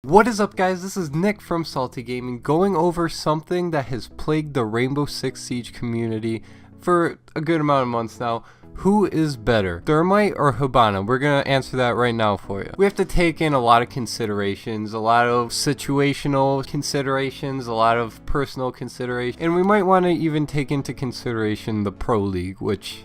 What is up, guys? This is Nick from Salty Gaming, going over something that has plagued the Rainbow Six Siege community for a good amount of months now. Who is better, Thermite or Hibana? We're gonna answer that right now for you. We have to take in a lot of considerations, a lot of situational considerations, a lot of personal considerations, and we might want to even take into consideration the Pro League, which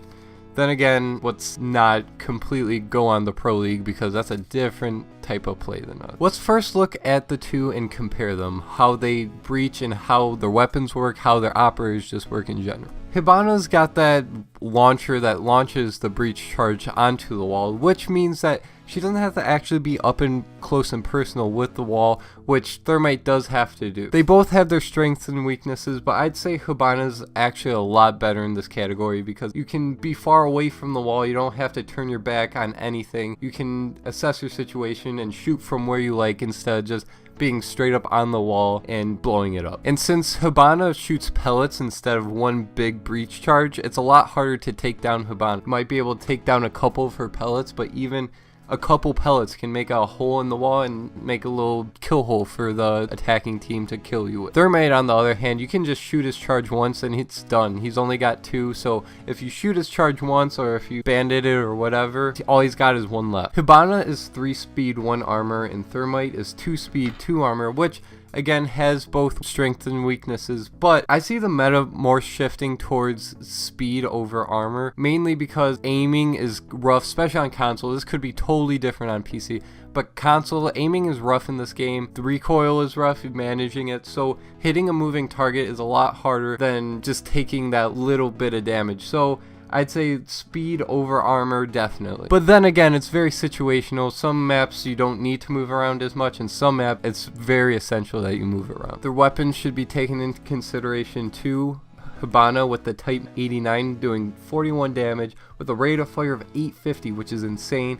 then again, let's not completely go on the Pro League because that's a different type of play than us. Let's first look at the two and compare them, how they breach and how their weapons work, how their operators just work in general. Hibana's got that launcher that launches the breach charge onto the wall, which means that she doesn't have to actually be up and close and personal with the wall, which Thermite does have to do. They both have their strengths and weaknesses, but I'd say Hibana's actually a lot better in this category because you can be far away from the wall, you don't have to turn your back on anything, you can assess your situation and shoot from where you like instead of just being straight up on the wall and blowing it up. And since Hibana shoots pellets instead of one big breach charge, it's a lot harder to take down Hibana. You might be able to take down a couple of her pellets, but even a couple pellets can make a hole in the wall and make a little kill hole for the attacking team to kill you with. Thermite, on the other hand, you can just shoot his charge once and it's done. He's only got two, so if you shoot his charge once or if you bandit it or whatever, all he's got is one left. Hibana is 3 speed, 1 armor, and Thermite is 2 speed, 2 armor, which again has both strengths and weaknesses, but I see the meta more shifting towards speed over armor, mainly because aiming is rough, especially on console. This could be totally different on PC, but console aiming is rough in this game. The recoil is rough, managing it, so hitting a moving target is a lot harder than just taking that little bit of damage. So I'd say speed over armor, definitely. But then again, it's very situational. Some maps you don't need to move around as much, and some maps it's very essential that you move around. Their weapons should be taken into consideration too. Hibana with the Type 89 doing 41 damage with a rate of fire of 850, which is insane,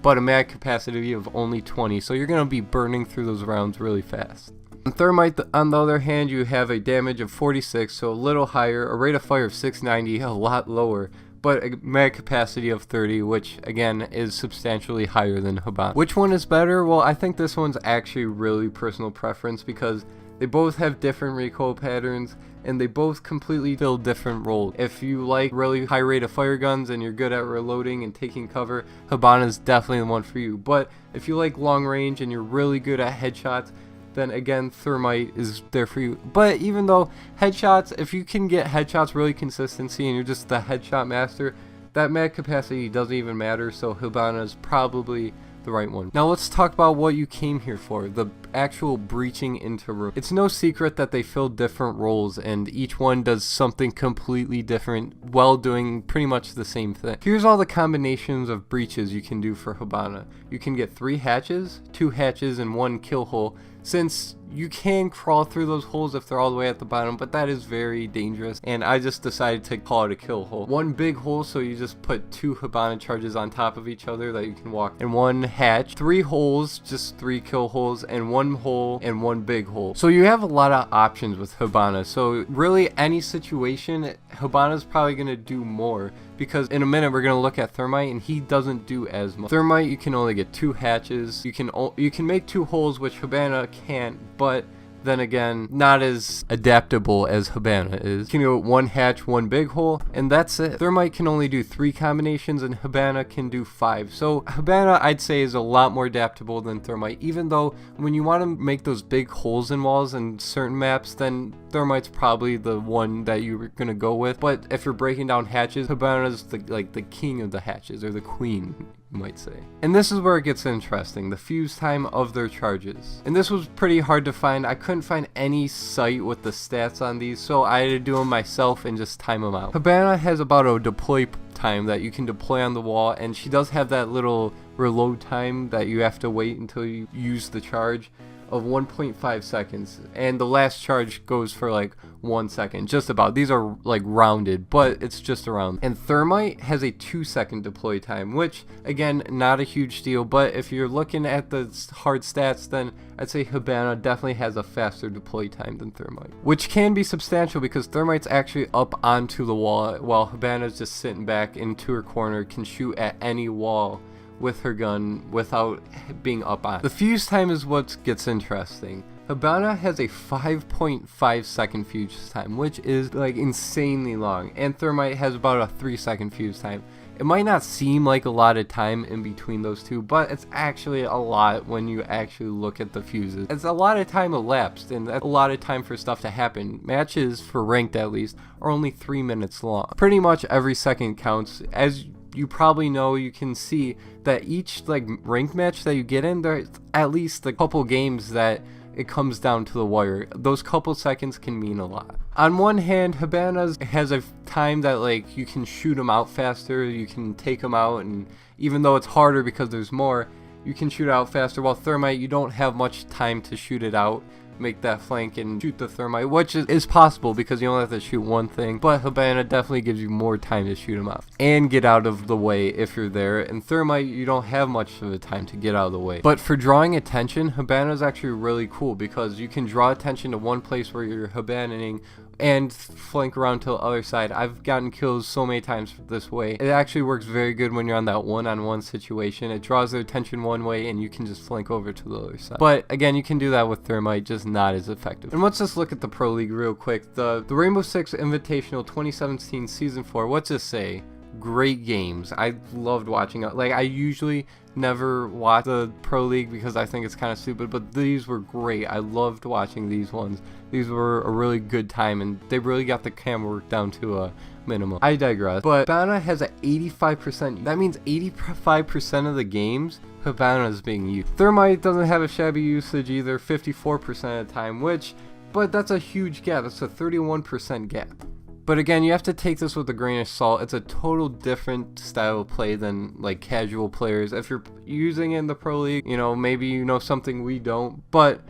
but a mag capacity of only 20, so you're going to be burning through those rounds really fast. On Thermite, on the other hand, you have a damage of 46, so a little higher, a rate of fire of 690, a lot lower, but a mag capacity of 30, which again is substantially higher than Hibana. Which one is better? Well, I think this one's actually really personal preference because they both have different recoil patterns and they both completely fill different roles. If you like really high rate of fire guns and you're good at reloading and taking cover, Hibana is definitely the one for you. But if you like long range and you're really good at headshots, then again Thermite is there for you. But even though headshots, if you can get headshots really consistency and you're just the headshot master, that mag capacity doesn't even matter, so Hibana is probably the right one. Now let's talk about what you came here for, the actual breaching into room. It's no secret that they fill different roles and each one does something completely different while doing pretty much the same thing. Here's all the combinations of breaches you can do for Hibana. You can get 3 hatches, 2 hatches, and 1 kill hole, since you can crawl through those holes if they're all the way at the bottom, but that is very dangerous, and I just decided to call it a kill hole. 1 big hole, so you just put 2 Hibana charges on top of each other that you can walk, and 1 hatch, 3 holes, just 3 kill holes, and 1 hole and 1 big hole. So you have a lot of options with Hibana, so really any situation, Hibana's probably going to do more, because in a minute we're going to look at Thermite and he doesn't do as much. Thermite, you can only get 2 hatches, you can make 2 holes, which Hibana can't, but then again, not as adaptable as Hibana is. You can go 1 hatch, 1 big hole, and that's it. Thermite can only do 3 combinations and Hibana can do 5. So Hibana, I'd say, is a lot more adaptable than Thermite, even though when you want to make those big holes in walls in certain maps, then Thermite's probably the one that you're gonna go with. But if you're breaking down hatches, Hibana's the king of the hatches, or the queen, you might say. And this is where it gets interesting, the fuse time of their charges. And this was pretty hard to find. I couldn't find any site with the stats on these, so I had to do them myself and just time them out. Hibana has about a deploy time that you can deploy on the wall, and she does have that little reload time that you have to wait until you use the charge of 1.5 seconds, and the last charge goes for like 1 second, just about. These are like rounded, but it's just around. And Thermite has a 2-second deploy time, which again, not a huge deal, but if you're looking at the hard stats, then I'd say Hibana definitely has a faster deploy time than Thermite, which can be substantial because Thermite's actually up onto the wall while Hibana's just sitting back into her corner, can shoot at any wall with her gun without being up on. The fuse time is what gets interesting. Hibana has a 5.5 second fuse time, which is like insanely long, and Thermite has about a 3-second fuse time. It might not seem like a lot of time in between those two, but it's actually a lot when you actually look at the fuses. It's a lot of time elapsed, and that's a lot of time for stuff to happen. Matches, for ranked at least, are only 3 minutes long. Pretty much every second counts. As you probably know, you can see that each like ranked match that you get in, there's at least a couple games that it comes down to the wire. Those couple seconds can mean a lot. On one hand, Hibana has a time that like you can shoot them out faster, you can take them out, and even though it's harder because there's more, you can shoot out faster, while Thermite, you don't have much time to shoot it out, make that flank and shoot the Thermite, which is possible because you only have to shoot one thing, but Hibana definitely gives you more time to shoot them out and get out of the way if you're there. And Thermite, you don't have much of a time to get out of the way. But for drawing attention, Hibana is actually really cool because you can draw attention to one place where you're Hibanaing and flank around to the other side. I've gotten kills so many times this way. It actually works very good when you're on that one-on-one situation. It draws their attention one way and you can just flank over to the other side. But again, you can do that with Thermite, just not as effective. And let's just look at the Pro League real quick. The Rainbow Six Invitational 2017 Season 4, what's it say? Great games. I loved watching it. Like, I usually never watch the Pro League because I think it's kind of stupid, but these were great. I loved watching these ones. These were a really good time, and they really got the camera work down to a minimum. I digress. But Hibana has an 85%. That means 85% of the games Hibana is being used. Thermite doesn't have a shabby usage either, 54% of the time, but that's a huge gap. That's a 31% gap. But again, you have to take this with a grain of salt. It's a total different style of play than like casual players. If you're using it in the Pro League, you know, maybe you know something we don't, but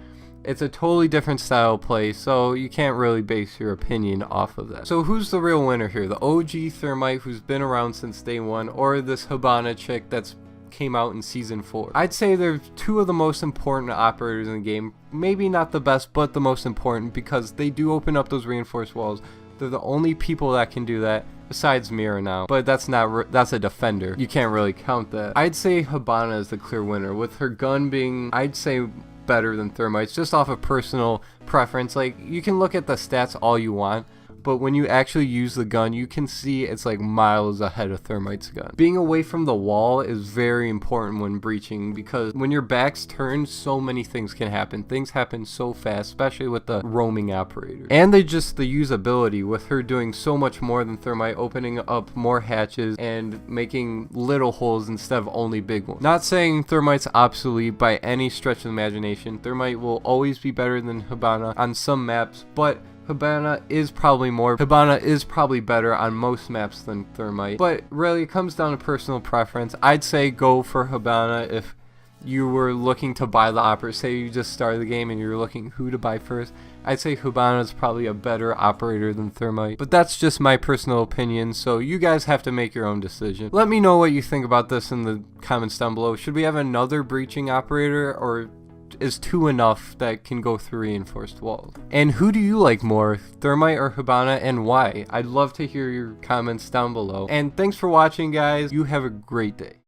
it's a totally different style of play, so you can't really base your opinion off of that. So who's the real winner here? The OG Thermite, who's been around since day one, or this Hibana chick that's came out in Season 4? I'd say they're two of the most important operators in the game. Maybe not the best, but the most important, because they do open up those reinforced walls. They're the only people that can do that, besides Mira now, but that's a defender. You can't really count that. I'd say Hibana is the clear winner, with her gun being, I'd say, better than Thermite's, just off of personal preference. Like, you can look at the stats all you want, but when you actually use the gun, you can see it's like miles ahead of Thermite's gun. Being away from the wall is very important when breaching, because when your back's turned, so many things can happen. Things happen so fast, especially with the roaming operator. And the usability, with her doing so much more than Thermite, opening up more hatches and making little holes instead of only big ones. Not saying Thermite's obsolete by any stretch of the imagination. Thermite will always be better than Hibana on some maps, but Hibana is probably better on most maps than Thermite. But really, it comes down to personal preference. I'd say go for Hibana if you were looking to buy the operator. Say you just started the game and you're looking who to buy first. I'd say Hibana is probably a better operator than Thermite. But that's just my personal opinion, so you guys have to make your own decision. Let me know what you think about this in the comments down below. Should we have another breaching operator, or is 2 enough that can go through reinforced walls? And who do you like more, Thermite or Hibana, and why? I'd love to hear your comments down below. And thanks for watching, guys. You have a great day.